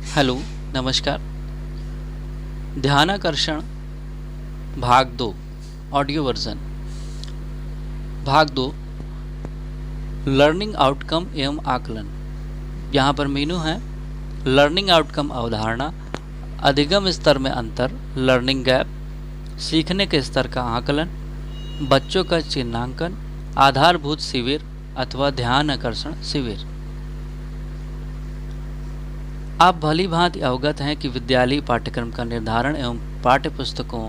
Hello, नमस्कार। ध्यानाकर्षण भाग 2 ऑडियो वर्जन। भाग 2 लर्निंग आउटकम एवं आकलन। यहाँ पर मेनू है लर्निंग आउटकम अवधारणा, अधिगम स्तर में अंतर, लर्निंग गैप, सीखने के स्तर का आकलन, बच्चों का चिन्हांकन, आधारभूत शिविर अथवा ध्यान आकर्षण शिविर। आप भली भांति अवगत हैं कि विद्यालयी पाठ्यक्रम का निर्धारण एवं पाठ्य पुस्तकों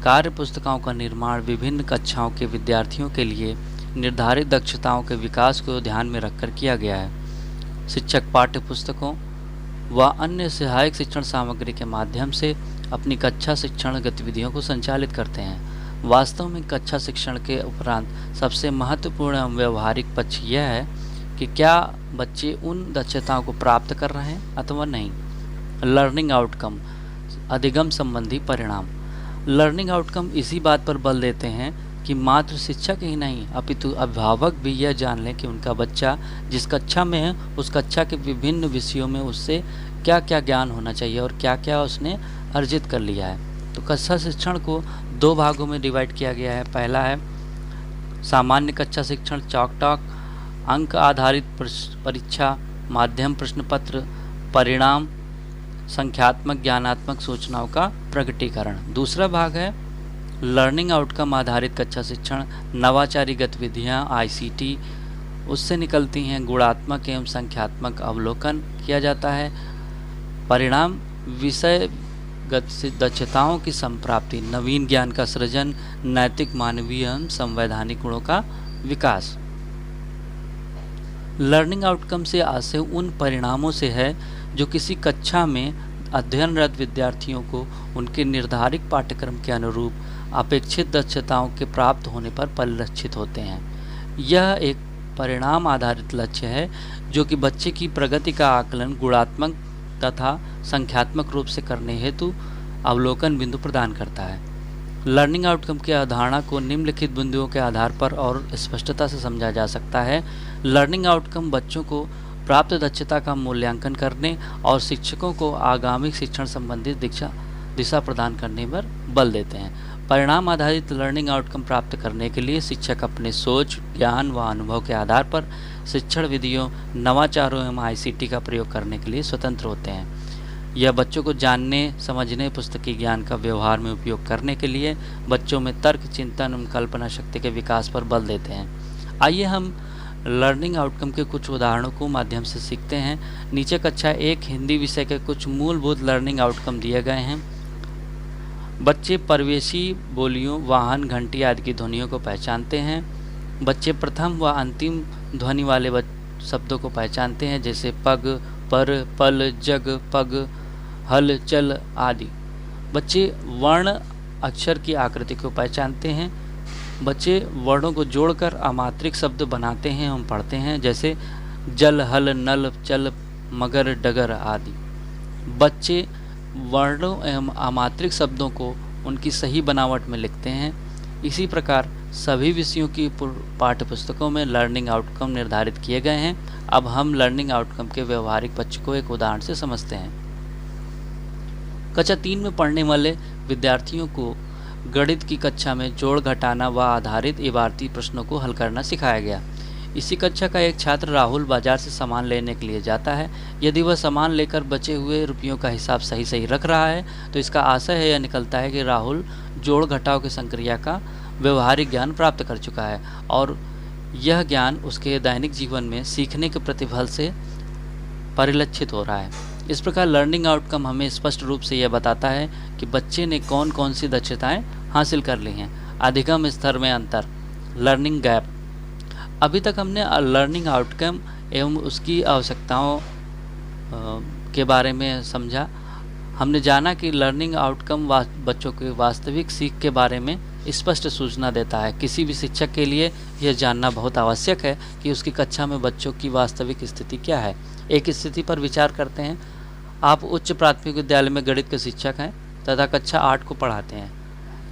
कार्य पुस्तिकाओं का निर्माण विभिन्न कक्षाओं के विद्यार्थियों के लिए निर्धारित दक्षताओं के विकास को ध्यान में रखकर किया गया है। शिक्षक पाठ्य पुस्तकों व अन्य सहायक शिक्षण सामग्री के माध्यम से अपनी कक्षा शिक्षण गतिविधियों को संचालित करते हैं। वास्तव में कक्षा शिक्षण के उपरांत सबसे महत्वपूर्ण एवं व्यवहारिक पक्ष यह है कि क्या बच्चे उन दक्षताओं को प्राप्त कर रहे हैं अथवा नहीं। लर्निंग आउटकम अधिगम संबंधी परिणाम। लर्निंग आउटकम इसी बात पर बल देते हैं कि मात्र शिक्षक ही नहीं अपितु अभिभावक भी यह जान लें कि उनका बच्चा जिस कक्षा में है उस कक्षा के विभिन्न विषयों में उससे क्या क्या ज्ञान होना चाहिए और क्या क्या उसने अर्जित कर लिया है। तो कक्षा शिक्षण को 2 भागों में डिवाइड किया गया है। पहला है सामान्य कक्षा शिक्षण चॉक टॉक, अंक आधारित परीक्षा, माध्यम प्रश्न पत्र, परिणाम, संख्यात्मक ज्ञानात्मक सूचनाओं का प्रकटीकरण। दूसरा भाग है लर्निंग आउटकम आधारित कक्षा शिक्षण, नवाचारी गतिविधियां ICT, उससे निकलती हैं गुणात्मक एवं संख्यात्मक अवलोकन किया जाता है। परिणाम विषय दक्षताओं की संप्राप्ति, नवीन ज्ञान का सृजन, नैतिक मानवीय एवं संवैधानिक गुणों का विकास। लर्निंग आउटकम से आशय उन परिणामों से है जो किसी कक्षा में अध्ययनरत विद्यार्थियों को उनके निर्धारित पाठ्यक्रम के अनुरूप अपेक्षित दक्षताओं के प्राप्त होने पर परिलक्षित होते हैं। यह एक परिणाम आधारित लक्ष्य है जो कि बच्चे की प्रगति का आकलन गुणात्मक तथा संख्यात्मक रूप से करने हेतु अवलोकन बिंदु प्रदान करता है। लर्निंग आउटकम की अवधारणा को निम्नलिखित बिंदुओं के आधार पर और स्पष्टता से समझा जा सकता है। लर्निंग आउटकम बच्चों को प्राप्त दक्षता का मूल्यांकन करने और शिक्षकों को आगामी शिक्षण संबंधित दिशा प्रदान करने पर बल देते हैं। परिणाम आधारित लर्निंग आउटकम प्राप्त करने के लिए शिक्षक अपने सोच, ज्ञान व अनुभव के आधार पर शिक्षण विधियों, नवाचारों एवं ICT का प्रयोग करने के लिए स्वतंत्र होते हैं। यह बच्चों को जानने, समझने, पुस्तकीय ज्ञान का व्यवहार में उपयोग करने के लिए बच्चों में तर्क, चिंतन एवं कल्पना शक्ति के विकास पर बल देते हैं। आइए हम लर्निंग आउटकम के कुछ उदाहरणों को माध्यम से सीखते हैं। नीचे कक्षा 1 हिंदी विषय के कुछ मूलभूत लर्निंग आउटकम दिए गए हैं। बच्चे परिवेशी बोलियों, वाहन, घंटी आदि की ध्वनियों को पहचानते हैं। बच्चे प्रथम व अंतिम ध्वनि वाले शब्दों को पहचानते हैं जैसे पग, पर, पल, जग, पग, हल, चल आदि। बच्चे वर्ण अक्षर की आकृति को पहचानते हैं। बच्चे वर्णों को जोड़कर अमात्रिक शब्द बनाते हैं एवं पढ़ते हैं जैसे जल, हल, नल, चल, मगर, डगर आदि। बच्चे वर्णों एवं अमात्रिक शब्दों को उनकी सही बनावट में लिखते हैं। इसी प्रकार सभी विषयों की पाठ्यपुस्तकों में लर्निंग आउटकम निर्धारित किए गए हैं। अब हम लर्निंग आउटकम के व्यवहारिक पक्ष को एक उदाहरण से समझते हैं। कक्षा 3 में पढ़ने वाले विद्यार्थियों को गणित की कक्षा में जोड़, घटाना व आधारित इबारती प्रश्नों को हल करना सिखाया गया। इसी कक्षा का एक छात्र राहुल बाजार से सामान लेने के लिए जाता है। यदि वह सामान लेकर बचे हुए रुपयों का हिसाब सही रख रहा है तो इसका आशय है यह निकलता है कि राहुल जोड़ घटाव की संक्रिया का व्यवहारिक ज्ञान प्राप्त कर चुका है और यह ज्ञान उसके दैनिक जीवन में सीखने के प्रतिफल से परिलक्षित हो रहा है। इस प्रकार लर्निंग आउटकम हमें स्पष्ट रूप से यह बताता है कि बच्चे ने कौन कौन सी दक्षताएं हासिल कर ली हैं। अधिगम स्तर में अंतर, लर्निंग गैप। अभी तक हमने लर्निंग आउटकम एवं उसकी आवश्यकताओं के बारे में समझा। हमने जाना कि लर्निंग आउटकम बच्चों के वास्तविक सीख के बारे में स्पष्ट सूचना देता है। किसी भी शिक्षक के लिए यह जानना बहुत आवश्यक है कि उसकी कक्षा में बच्चों की वास्तविक स्थिति क्या है। एक स्थिति पर विचार करते हैं। आप उच्च प्राथमिक विद्यालय में गणित के शिक्षक हैं तथा कक्षा 8 को पढ़ाते हैं।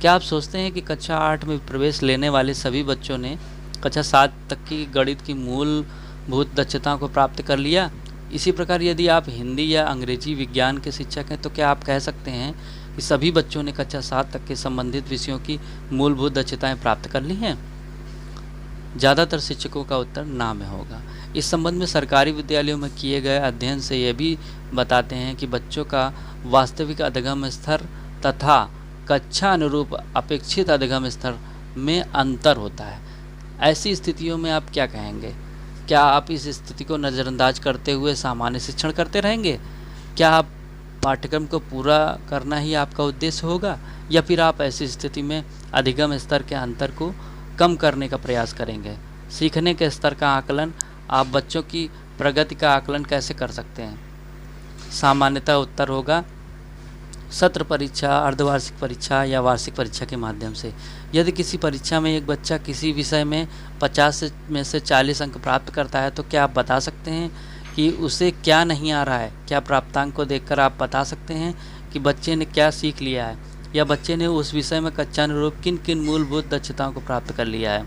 क्या आप सोचते हैं कि कक्षा 8 में प्रवेश लेने वाले सभी बच्चों ने कक्षा 7 तक की गणित की मूलभूत दक्षताओं को प्राप्त कर लिया? इसी प्रकार यदि आप हिंदी या अंग्रेजी विज्ञान के शिक्षक हैं तो क्या आप कह सकते हैं कि सभी बच्चों ने कक्षा 7 तक के संबंधित विषयों की मूलभूत दक्षताएं प्राप्त कर ली हैं? ज़्यादातर शिक्षकों का उत्तर ना में होगा। इस संबंध में सरकारी विद्यालयों में किए गए अध्ययन से यह भी बताते हैं कि बच्चों का वास्तविक अधिगम स्तर तथा कक्षा अनुरूप अपेक्षित अधिगम स्तर में अंतर होता है। ऐसी स्थितियों में आप क्या कहेंगे? क्या आप इस स्थिति को नज़रअंदाज करते हुए सामान्य शिक्षण करते रहेंगे? क्या आप पाठ्यक्रम को पूरा करना ही आपका उद्देश्य होगा, या फिर आप ऐसी स्थिति में अधिगम स्तर के अंतर को कम करने का प्रयास करेंगे? सीखने के स्तर का आकलन, आप बच्चों की प्रगति का आकलन कैसे कर सकते हैं? सामान्यतः उत्तर होगा सत्र परीक्षा, अर्धवार्षिक परीक्षा या वार्षिक परीक्षा के माध्यम से। यदि किसी परीक्षा में एक बच्चा किसी विषय में 50 में से 40 अंक प्राप्त करता है तो क्या आप बता सकते हैं कि उसे क्या नहीं आ रहा है? क्या प्राप्तांक को देखकर आप बता सकते हैं कि बच्चे ने क्या सीख लिया है, या बच्चे ने उस विषय में कक्षानुरूप किन किन मूलभूत दक्षताओं को प्राप्त कर लिया है?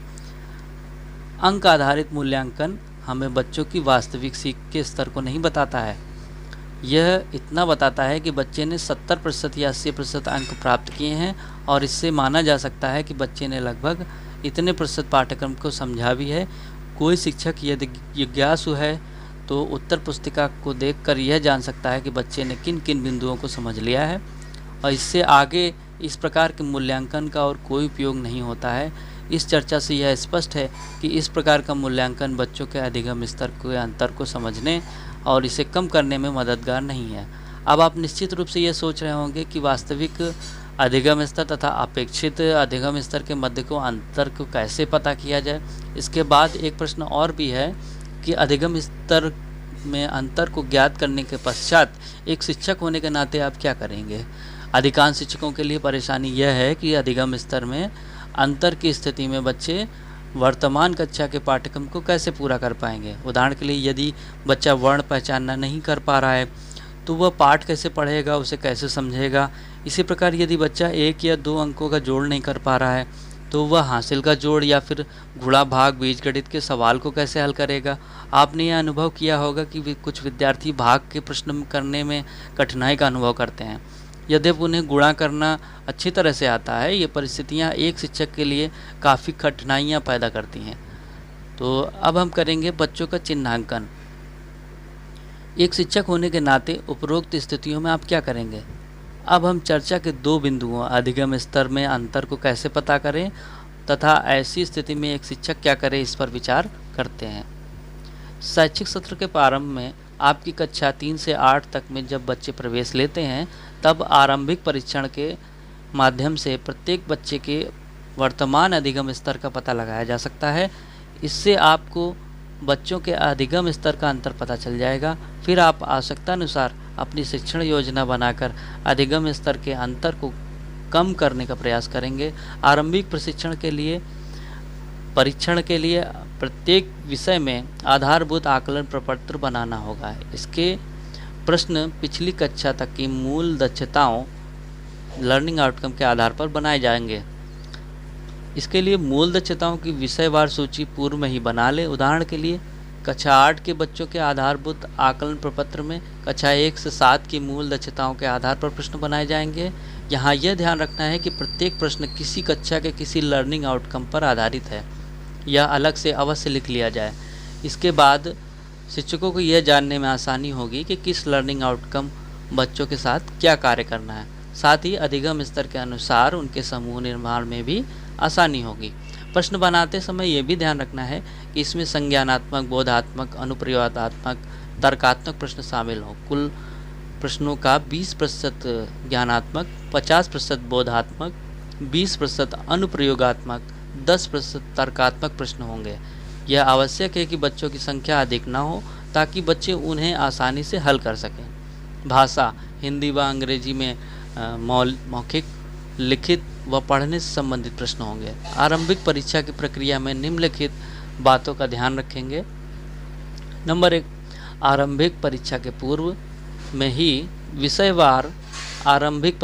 अंक आधारित मूल्यांकन हमें बच्चों की वास्तविक सीख के स्तर को नहीं बताता है। यह इतना बताता है कि बच्चे ने 70% या 80% अंक प्राप्त किए हैं, और इससे माना जा सकता है कि बच्चे ने लगभग इतने प्रतिशत पाठ्यक्रम को समझा भी है। कोई शिक्षक यदि जिज्ञासु है तो उत्तर पुस्तिका को देखकर यह जान सकता है कि बच्चे ने किन किन बिंदुओं को समझ लिया है, और इससे आगे इस प्रकार के मूल्यांकन का और कोई उपयोग नहीं होता है। इस चर्चा से यह स्पष्ट है कि इस प्रकार का मूल्यांकन बच्चों के अधिगम स्तर के अंतर को समझने और इसे कम करने में मददगार नहीं है। अब आप निश्चित रूप से यह सोच रहे होंगे कि वास्तविक अधिगम स्तर तथा अपेक्षित अधिगम स्तर के मध्य को अंतर को कैसे पता किया जाए। इसके बाद एक प्रश्न और भी है कि अधिगम स्तर में अंतर को ज्ञात करने के पश्चात एक शिक्षक होने के नाते आप क्या करेंगे? अधिकांश शिक्षकों के लिए परेशानी यह है कि अधिगम स्तर में अंतर की स्थिति में बच्चे वर्तमान कक्षा के पाठ्यक्रम को कैसे पूरा कर पाएंगे। उदाहरण के लिए यदि बच्चा वर्ण पहचानना नहीं कर पा रहा है तो वह पाठ कैसे पढ़ेगा, उसे कैसे समझेगा। इसी प्रकार यदि बच्चा 1 या 2 अंकों का जोड़ नहीं कर पा रहा है तो वह हासिल का जोड़ या फिर गुणा भाग बीजगणित के सवाल को कैसे हल करेगा। आपने यह अनुभव किया होगा कि कुछ विद्यार्थी भाग के प्रश्न करने में कठिनाई का अनुभव करते हैं। यद्यपि उन्हें गुणा करना अच्छी तरह से आता है, ये परिस्थितियाँ एक शिक्षक के लिए काफ़ी कठिनाइयाँ पैदा करती हैं। तो अब हम करेंगे बच्चों का चिन्हांकन। एक शिक्षक होने के नाते उपरोक्त स्थितियों में आप क्या करेंगे? अब हम चर्चा के 2 बिंदुओं अधिगम स्तर में अंतर को कैसे पता करें तथा ऐसी स्थिति में एक शिक्षक क्या करे, इस पर विचार करते हैं। शैक्षिक सत्र के प्रारंभ में आपकी कक्षा 3 से 8 तक में जब बच्चे प्रवेश लेते हैं तब आरंभिक परीक्षण के माध्यम से प्रत्येक बच्चे के वर्तमान अधिगम स्तर का पता लगाया जा सकता है। इससे आपको बच्चों के अधिगम स्तर का अंतर पता चल जाएगा। फिर आप आवश्यकता अनुसार अपनी शिक्षण योजना बनाकर अधिगम स्तर के अंतर को कम करने का प्रयास करेंगे। आरंभिक परीक्षण के लिए प्रत्येक विषय में आधारभूत आकलन प्रपत्र बनाना होगा। इसके प्रश्न पिछली कक्षा तक की मूल दक्षताओं लर्निंग आउटकम के आधार पर बनाए जाएंगे। इसके लिए मूल दक्षताओं की विषयवार सूची पूर्व में ही बना लें। उदाहरण के लिए कक्षा 8 के बच्चों के आधारभूत आकलन प्रपत्र में कक्षा 1 से 7 की मूल दक्षताओं के आधार पर प्रश्न बनाए जाएंगे। यहाँ यह ध्यान रखना है कि प्रत्येक प्रश्न किसी कक्षा के किसी लर्निंग आउटकम पर आधारित है। यह अलग से अवश्य लिख लिया जाए। इसके बाद शिक्षकों को यह जानने में आसानी होगी कि किस लर्निंग आउटकम बच्चों के साथ क्या कार्य करना है। साथ ही अधिगम स्तर के अनुसार उनके समूह निर्माण में भी आसानी होगी। प्रश्न बनाते समय यह भी ध्यान रखना है कि इसमें संज्ञानात्मक, बोधात्मक, अनुप्रयोगात्मक, तर्कात्मक प्रश्न शामिल हों। कुल प्रश्नों का 20% ज्ञानात्मक, 50% बोधात्मक, 20% अनुप्रयोगात्मक, 10% तर्कात्मक प्रश्न होंगे। यह आवश्यक है कि बच्चों की संख्या अधिक न हो ताकि बच्चे उन्हें आसानी से हल कर सकें। भाषा हिंदी व अंग्रेजी में मौखिक, लिखित व पढ़ने से संबंधित प्रश्न होंगे। आरंभिक परीक्षा की प्रक्रिया में निम्नलिखित बातों का ध्यान रखेंगे। नंबर 1, आरंभिक परीक्षा के पूर्व में ही विषयवार आरंभिक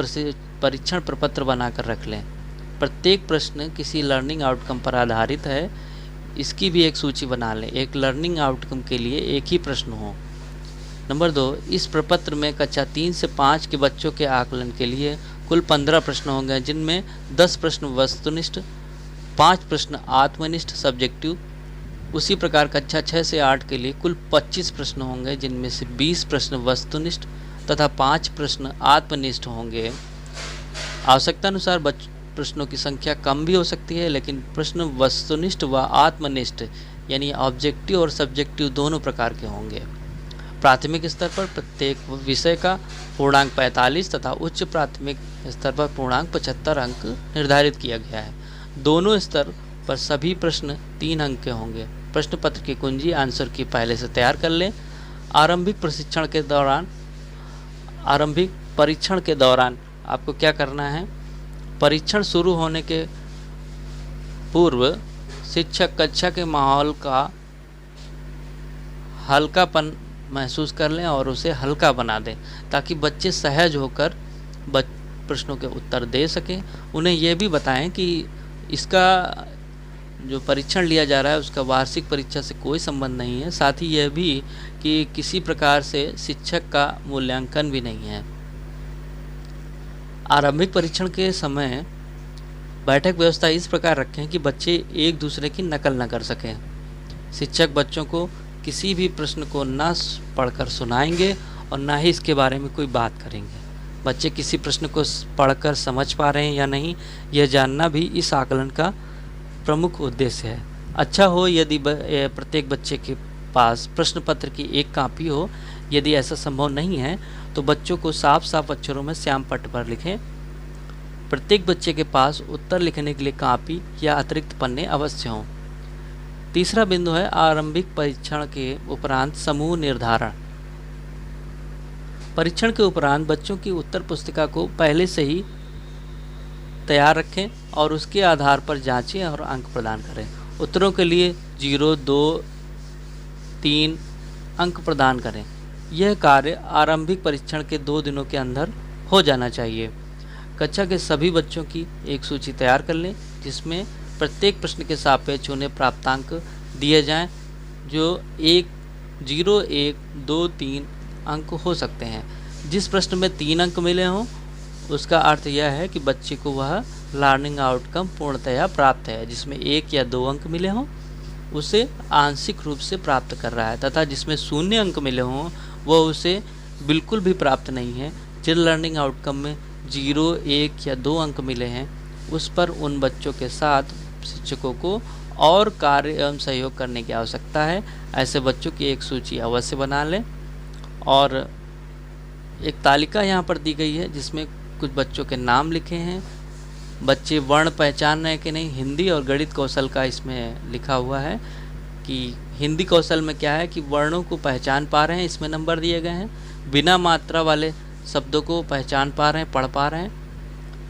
परीक्षण प्रपत्र बनाकर रख लें। प्रत्येक प्रश्न किसी लर्निंग आउटकम पर आधारित है, इसकी भी एक सूची बना लें। एक लर्निंग आउटकम के लिए एक ही प्रश्न हो। नंबर 2, इस प्रपत्र में कक्षा 3 से 5 के बच्चों के आकलन के लिए कुल 15 प्रश्न होंगे, जिनमें 10 प्रश्न वस्तुनिष्ठ, 5 प्रश्न आत्मनिष्ठ सब्जेक्टिव। उसी प्रकार कक्षा 6 से 8 के लिए कुल 25 प्रश्न होंगे, जिनमें से 20 प्रश्न वस्तुनिष्ठ तथा 5 प्रश्न आत्मनिष्ठ होंगे। आवश्यकता अनुसार प्रश्नों की संख्या कम भी हो सकती है, लेकिन प्रश्न वस्तुनिष्ठ व आत्मनिष्ठ यानी ऑब्जेक्टिव और सब्जेक्टिव दोनों प्रकार के होंगे। प्राथमिक स्तर पर प्रत्येक विषय का पूर्णांक 45 तथा उच्च प्राथमिक स्तर पर पूर्णांक 75 अंक निर्धारित किया गया है। दोनों स्तर पर सभी प्रश्न 3 अंक के होंगे। प्रश्न पत्र की कुंजी आंसर की पहले से तैयार कर लें। आरंभिक परीक्षण के दौरान आपको क्या करना है? परीक्षण शुरू होने के पूर्व शिक्षक कक्षा के माहौल का हल्कापन महसूस कर लें और उसे हल्का बना दें, ताकि बच्चे सहज होकर प्रश्नों के उत्तर दे सकें। उन्हें यह भी बताएं कि इसका जो परीक्षण लिया जा रहा है उसका वार्षिक परीक्षा से कोई संबंध नहीं है। साथ ही यह भी कि किसी प्रकार से शिक्षक का मूल्यांकन भी नहीं है। आरंभिक परीक्षण के समय बैठक व्यवस्था इस प्रकार रखें कि बच्चे एक दूसरे की नकल न कर सकें। शिक्षक बच्चों को किसी भी प्रश्न को न पढ़कर सुनाएंगे और न ही इसके बारे में कोई बात करेंगे। बच्चे किसी प्रश्न को पढ़कर समझ पा रहे हैं या नहीं, यह जानना भी इस आकलन का प्रमुख उद्देश्य है। अच्छा हो यदि प्रत्येक बच्चे के पास प्रश्न पत्र की एक कॉपी हो। यदि ऐसा संभव नहीं है तो बच्चों को साफ साफ अक्षरों में श्याम पट्ट पर लिखें। प्रत्येक बच्चे के पास उत्तर लिखने के लिए कॉपी या अतिरिक्त पन्ने अवश्य हों। तीसरा बिंदु है आरंभिक परीक्षण के उपरांत समूह निर्धारण। परीक्षण के उपरांत बच्चों की उत्तर पुस्तिका को पहले से ही तैयार रखें और उसके आधार पर जांचें और अंक प्रदान करें। उत्तरों के लिए 0, 2, 3 अंक प्रदान करें। यह कार्य आरंभिक परीक्षण के 2 दिनों के अंदर हो जाना चाहिए। कक्षा के सभी बच्चों की एक सूची तैयार कर लें, जिसमें प्रत्येक प्रश्न के सापेक्ष उन्हें प्राप्तांक दिए जाएं, जो 0, 1, 2, 3 अंक हो सकते हैं। जिस प्रश्न में 3 अंक मिले हों उसका अर्थ यह है कि बच्चे को वह लर्निंग आउटकम पूर्णतया प्राप्त है। जिसमें 1 या 2 अंक मिले हों उसे आंशिक रूप से प्राप्त कर रहा है, तथा जिसमें 0 अंक मिले हों वह उसे बिल्कुल भी प्राप्त नहीं है। जिन लर्निंग आउटकम में 0, 1 या 2 अंक मिले हैं उस पर उन बच्चों के साथ शिक्षकों को और कार्य एवं सहयोग करने की आवश्यकता है। ऐसे बच्चों की एक सूची अवश्य बना लें और एक तालिका यहाँ पर दी गई है जिसमें कुछ बच्चों के नाम लिखे हैं। बच्चे वर्ण पहचान रहे हैं कि नहीं, हिंदी और गणित कौशल का इसमें लिखा हुआ है कि हिंदी कौशल में क्या है कि वर्णों को पहचान पा रहे हैं, इसमें नंबर दिए गए हैं। बिना मात्रा वाले शब्दों को पहचान पा रहे हैं, पढ़ पा रहे हैं।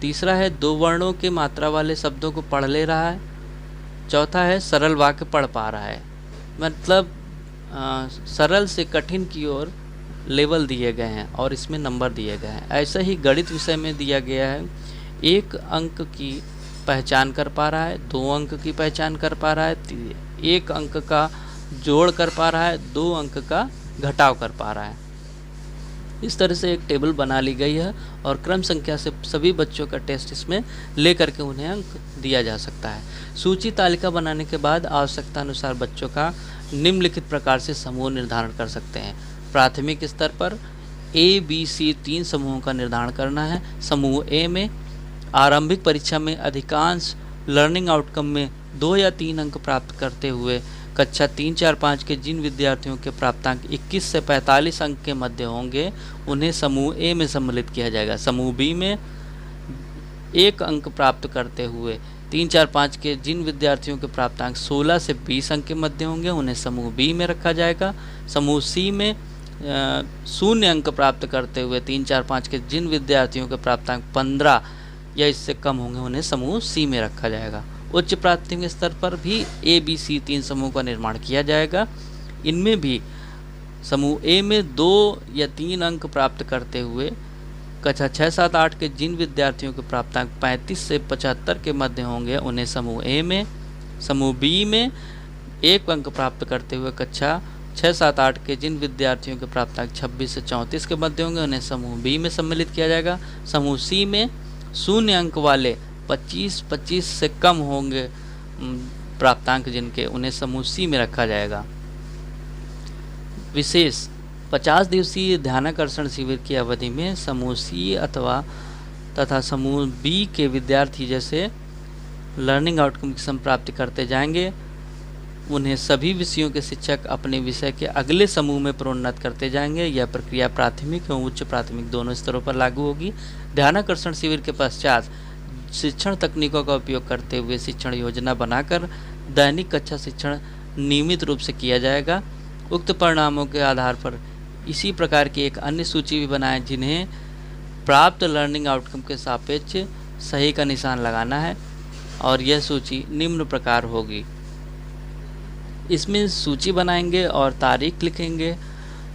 तीसरा है 2 वर्णों के मात्रा वाले शब्दों को पढ़ ले रहा है। चौथा है सरल वाक्य पढ़ पा रहा है। मतलब सरल से कठिन की ओर लेवल दिए गए हैं और इसमें नंबर दिए गए हैं। ऐसा ही गणित विषय में दिया गया है, 1 अंक की पहचान कर पा रहा है, 2 अंक की पहचान कर पा रहा है, 1 अंक का जोड़ कर पा रहा है, 2 अंक का घटाव कर पा रहा है। इस तरह से एक टेबल बना ली गई है और क्रम संख्या से सभी बच्चों का टेस्ट इसमें ले करके उन्हें अंक दिया जा सकता है। सूची तालिका बनाने के बाद आवश्यकता अनुसार बच्चों का निम्नलिखित प्रकार से समूह निर्धारण कर सकते हैं। प्राथमिक स्तर पर ABC 3 समूहों का निर्धारण करना है। समूह ए में आरंभिक परीक्षा में अधिकांश लर्निंग आउटकम में 2 या 3 अंक प्राप्त करते हुए कक्षा 3, 4, 5 के जिन विद्यार्थियों के प्राप्तांक 21 से 45 अंक के मध्य होंगे उन्हें समूह ए में सम्मिलित किया जाएगा। समूह बी में 1 अंक प्राप्त करते हुए 3, 4, 5 के जिन विद्यार्थियों के प्राप्तांक 16 से 20 अंक के मध्य होंगे उन्हें समूह बी में रखा जाएगा। समूह सी में 0 अंक प्राप्त करते हुए 3, 4, 5 के जिन विद्यार्थियों के प्राप्तांक 15 या इससे कम होंगे उन्हें समूह सी में रखा जाएगा। उच्च प्राथमिक स्तर पर भी ABC 3 समूह का निर्माण किया जाएगा। इनमें भी समूह ए में 2 या 3 अंक प्राप्त करते हुए कक्षा 6, 7, 8 के जिन विद्यार्थियों के प्राप्तांक 35 से 75 के मध्य होंगे उन्हें समूह ए में, समूह बी में 1 अंक प्राप्त करते हुए कक्षा 6, 7, 8 के जिन विद्यार्थियों के प्राप्तांक 26 से 34 के मध्य होंगे उन्हें समूह बी में सम्मिलित किया जाएगा। समूह सी में 0 अंक वाले 25 से कम होंगे प्राप्तांक जिनके, उन्हें समूह सी में रखा जाएगा। विशेष 50 दिवसीय ध्यानाकर्षण शिविर की अवधि में समूह सी तथा समूह बी के विद्यार्थी जैसे लर्निंग आउटकम की संप्राप्ति करते जाएंगे, उन्हें सभी विषयों के शिक्षक अपने विषय के अगले समूह में प्रोन्नत करते जाएंगे। यह प्रक्रिया प्राथमिक एवं उच्च प्राथमिक दोनों स्तरों पर लागू होगी। ध्यानाकर्षण शिविर के पश्चात शिक्षण तकनीकों का उपयोग करते हुए शिक्षण योजना बनाकर दैनिक कक्षा शिक्षण नियमित रूप से किया जाएगा। उक्त परिणामों के आधार पर इसी प्रकार की एक अन्य सूची भी बनाएं जिन्हें प्राप्त लर्निंग आउटकम के सापेक्ष सही का निशान लगाना है, और यह सूची निम्न प्रकार होगी। इसमें सूची बनाएंगे और तारीख लिखेंगे।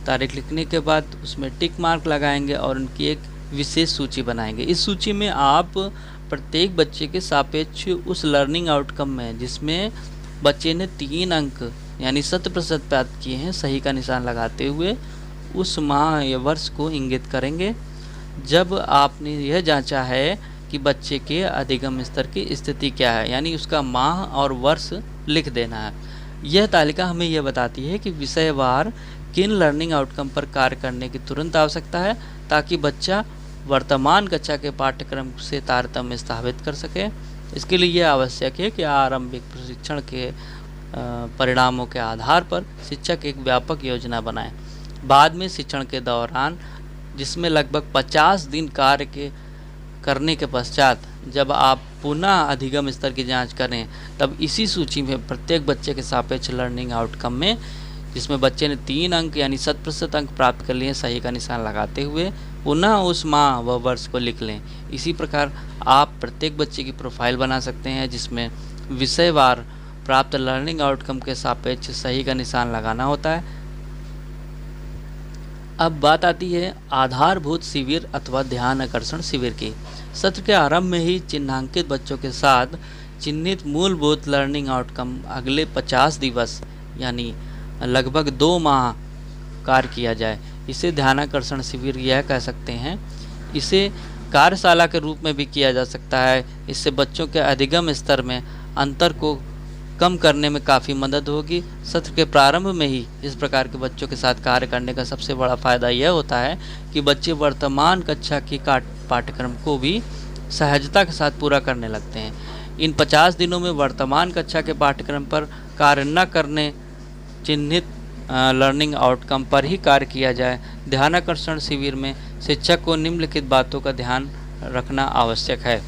तारीख लिखने के बाद उसमें टिक मार्क लगाएंगे और उनकी एक विशेष सूची बनाएंगे। इस सूची में आप प्रत्येक बच्चे के सापेक्ष उस लर्निंग आउटकम में जिसमें बच्चे ने 3 अंक यानी 100% प्राप्त किए हैं, सही का निशान लगाते हुए उस माह या वर्ष को इंगित करेंगे जब आपने यह जांचा है कि बच्चे के अधिगम स्तर की स्थिति क्या है, यानी उसका माह और वर्ष लिख देना है। यह तालिका हमें यह बताती है कि विषयवार किन लर्निंग आउटकम पर कार्य करने की तुरंत आवश्यकता है ताकि बच्चा वर्तमान कक्षा के पाठ्यक्रम से तारतम्य स्थापित कर सके। इसके लिए यह आवश्यक है कि आरंभिक प्रशिक्षण के परिणामों के आधार पर शिक्षक एक व्यापक योजना बनाए। बाद में शिक्षण के दौरान, जिसमें लगभग 50 दिन कार्य करने के पश्चात जब आप पुनः अधिगम स्तर की जांच करें, तब इसी सूची में प्रत्येक बच्चे के सापेक्ष लर्निंग आउटकम में जिसमें बच्चे ने 3 अंक यानी 100% अंक प्राप्त कर लिए, सही का निशान लगाते हुए पुनः उस माह व वर्ष को लिख लें। इसी प्रकार आप प्रत्येक बच्चे की प्रोफाइल बना सकते हैं जिसमें विषयवार प्राप्त लर्निंग आउटकम के सापेक्ष सही का निशान लगाना होता है। अब बात आती है आधारभूत शिविर अथवा ध्यान आकर्षण शिविर की। सत्र के आरंभ में ही चिन्हांकित बच्चों के साथ चिन्हित मूलभूत लर्निंग आउटकम अगले 50 दिवस यानी लगभग 2 माह कार्य किया जाए। इसे ध्यानाकर्षण शिविर यह कह सकते हैं। इसे कार्यशाला के रूप में भी किया जा सकता है। इससे बच्चों के अधिगम स्तर में अंतर को कम करने में काफ़ी मदद होगी। सत्र के प्रारंभ में ही इस प्रकार के बच्चों के साथ कार्य करने का सबसे बड़ा फ़ायदा यह होता है कि बच्चे वर्तमान कक्षा की पाठ्यक्रम को भी सहजता के साथ पूरा करने लगते हैं। इन 50 दिनों में वर्तमान कक्षा के पाठ्यक्रम पर कार्य न करने चिन्हित लर्निंग आउटकम पर ही कार्य किया जाए। ध्यानाकर्षण शिविर में शिक्षक को निम्नलिखित बातों का ध्यान रखना आवश्यक है।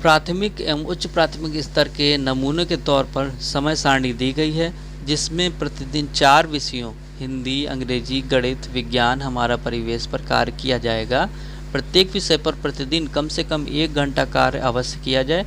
प्राथमिक एवं उच्च प्राथमिक स्तर के नमूने के तौर पर समय सारणी दी गई है जिसमें प्रतिदिन 4 विषयों हिंदी, अंग्रेजी, गणित, विज्ञान, हमारा परिवेश पर कार्य किया जाएगा। प्रत्येक विषय पर प्रतिदिन कम से कम 1 घंटा कार्य अवश्य किया जाए।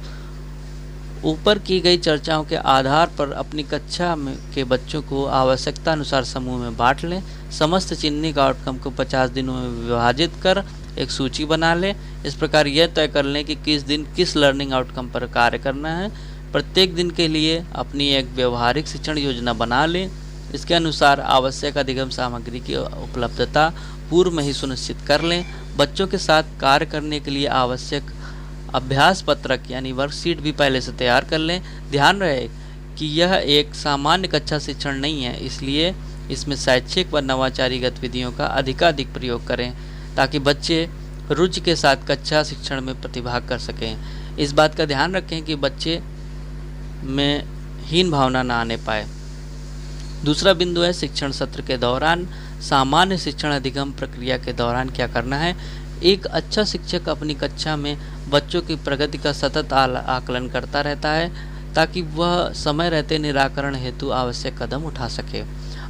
ऊपर की गई चर्चाओं के आधार पर अपनी कक्षा में के बच्चों को आवश्यकता अनुसार समूह में बांट लें। समस्त चिन्हित आउटकम को 50 दिनों में विभाजित कर एक सूची बना लें। इस प्रकार यह तय कर लें कि किस दिन किस लर्निंग आउटकम पर कार्य करना है। प्रत्येक दिन के लिए अपनी एक व्यवहारिक शिक्षण योजना बना लें। इसके अनुसार आवश्यक अधिगम सामग्री की उपलब्धता पूर्व में ही सुनिश्चित कर लें। बच्चों के साथ कार्य करने के लिए आवश्यक अभ्यास पत्रक यानी वर्कशीट भी पहले से तैयार कर लें। ध्यान रहे कि यह एक सामान्य कक्षा शिक्षण नहीं है, इसलिए इसमें शैक्षिक व नवाचारी गतिविधियों का अधिकाधिक प्रयोग करें ताकि बच्चे रुचि के साथ कक्षा शिक्षण में प्रतिभाग कर सकें। इस बात का ध्यान रखें कि बच्चे में हीन भावना ना आने पाए। दूसरा बिंदु है शिक्षण सत्र के दौरान सामान्य शिक्षण अधिगम प्रक्रिया के दौरान क्या करना है। एक अच्छा शिक्षक अपनी कक्षा में बच्चों की प्रगति का सतत आकलन करता रहता है ताकि वह समय रहते निराकरण हेतु आवश्यक कदम उठा सके।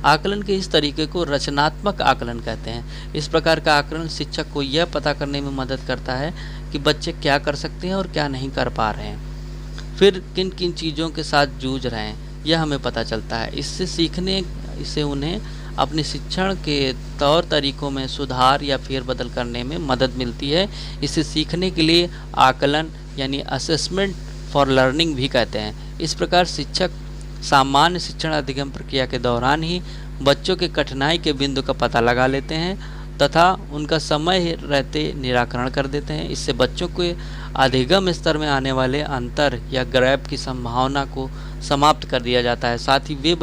आकलन के इस तरीके को रचनात्मक आकलन कहते हैं। इस प्रकार का आकलन शिक्षक को यह पता करने में मदद करता है कि बच्चे क्या कर सकते हैं और क्या नहीं कर पा रहे हैं, फिर किन किन चीज़ों के साथ जूझ रहे हैं, यह हमें पता चलता है। इससे उन्हें अपने शिक्षण के तौर तरीकों में सुधार या फेरबदल करने में मदद मिलती है। इसे सीखने के लिए आकलन यानी असेसमेंट फॉर लर्निंग भी कहते हैं। इस प्रकार शिक्षक सामान्य शिक्षण अधिगम प्रक्रिया के दौरान ही बच्चों के कठिनाई के बिंदु का पता लगा लेते हैं तथा उनका समय रहते निराकरण कर देते हैं। इससे बच्चों के अधिगम स्तर में आने वाले अंतर या गैप की संभावना को समाप्त कर दिया जाता है। साथ ही वे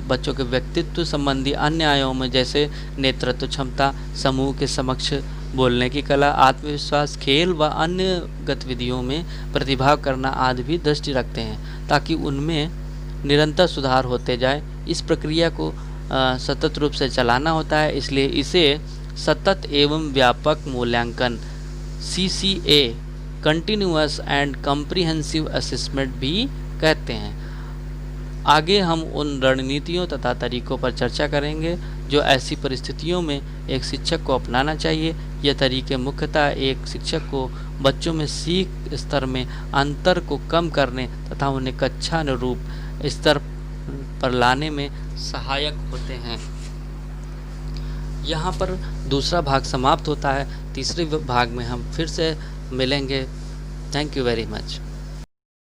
बच्चों के व्यक्तित्व संबंधी अन्य आयामों जैसे नेतृत्व क्षमता, समूह के समक्ष बोलने की कला, आत्मविश्वास, खेल व अन्य गतिविधियों में प्रतिभाग करना आदि भी दृष्टि रखते हैं ताकि उनमें निरंतर सुधार होते जाए। इस प्रक्रिया को सतत रूप से चलाना होता है, इसलिए इसे सतत एवं व्यापक मूल्यांकन CCA continuous and comprehensive assessment भी कहते हैं। आगे हम उन रणनीतियों तथा तरीकों पर चर्चा करेंगे जो ऐसी परिस्थितियों में एक शिक्षक को अपनाना चाहिए। ये तरीके मुख्यतः एक शिक्षक को बच्चों में सीख स्तर में अंतर को कम करने तथा उन्हें कक्षानुरूप स्तर पर लाने में सहायक होते हैं। यहाँ पर दूसरा भाग समाप्त होता है। तीसरे भाग में हम फिर से मिलेंगे। Thank you very much.